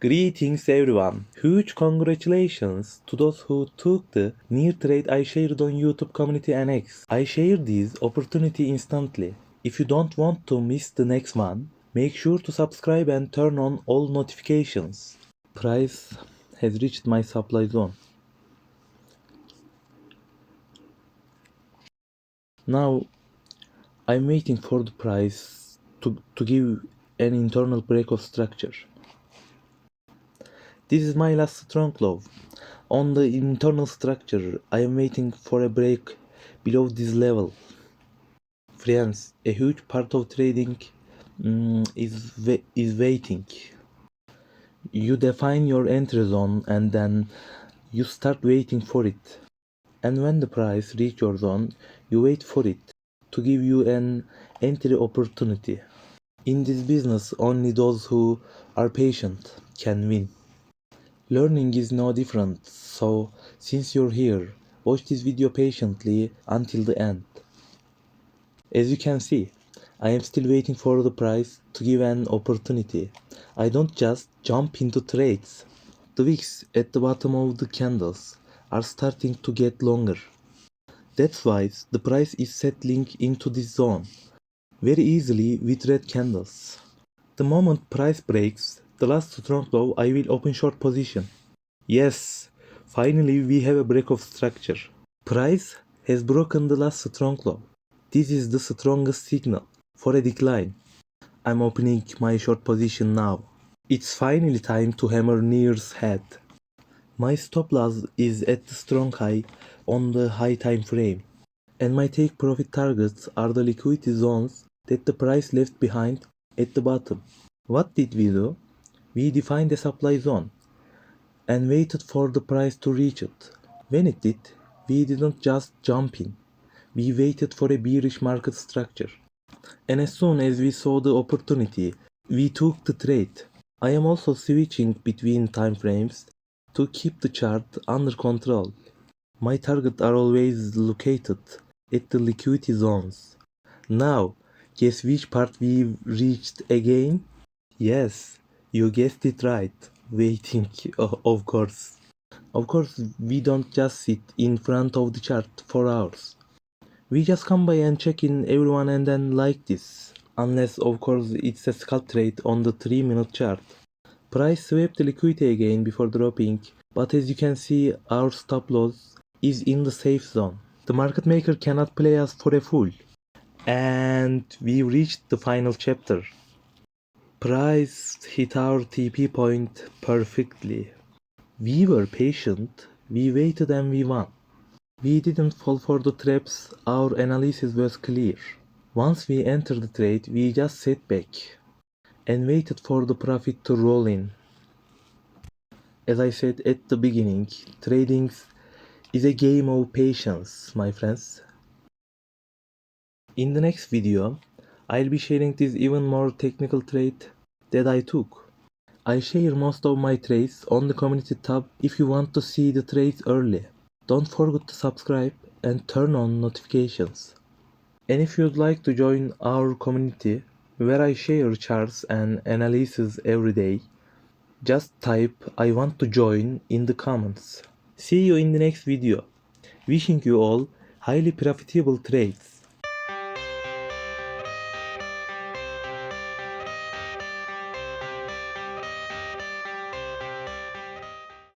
Greetings everyone. Huge congratulations to those who took the near trade I shared on YouTube community and X. I shared this opportunity instantly. If you don't want to miss the next one, make sure to subscribe and turn on all notifications. Price has reached my supply zone. Now I'm waiting for the price to give an internal break of structure. This is my last strong low. On the internal structure, I am waiting for a break below this level. Friends, a huge part of trading is waiting. You define your entry zone and then you start waiting for it. And when the price reach your zone, you wait for it to give you an entry opportunity. In this business, only those who are patient can win. Learning is no different, so since you're here, watch this video patiently until the end. As you can see, I am still waiting for the price to give an opportunity. I don't just jump into trades. The wicks at the bottom of the candles are starting to get longer. That's why the price is settling into this zone very easily with red candles. The moment price breaks the last strong low, I will open short position. Yes, finally we have a break of structure. Price has broken the last strong low. This is the strongest signal for a decline. I'm opening my short position now. It's finally time to hammer near's head. My stop loss is at the strong high on the high time frame, and my take profit targets are the liquidity zones that the price left behind at the bottom. What did we do? We defined a supply zone and waited for the price to reach it. When it did, we didn't just jump in. We waited for a bearish market structure. And as soon as we saw the opportunity, we took the trade. I am also switching between time frames to keep the chart under control. My targets are always located at the liquidity zones. Now, guess which part we reached again? Yes, you guessed it right. Waiting, of course. Of course, we don't just sit in front of the chart for hours. We just come by and check in everyone and then like this. Unless, of course, it's a scalp trade on the 3-minute chart. Price swept the liquidity again before dropping, but as you can see, our stop loss is in the safe zone. The market maker cannot play us for a fool. And we reached the final chapter. Price hit our TP point perfectly. We were patient, we waited and we won. We didn't fall for the traps, our analysis was clear. Once we entered the trade, we just sat back and waited for the profit to roll in. As I said at the beginning, trading is a game of patience, my friends. In the next video, I'll be sharing this even more technical trade that I took. I share most of my trades on the community tab if you want to see the trades early. Don't forget to subscribe and turn on notifications. And if you'd like to join our community where I share charts and analysis every day, just type I want to join in the comments. See you in the next video. Wishing you all highly profitable trades.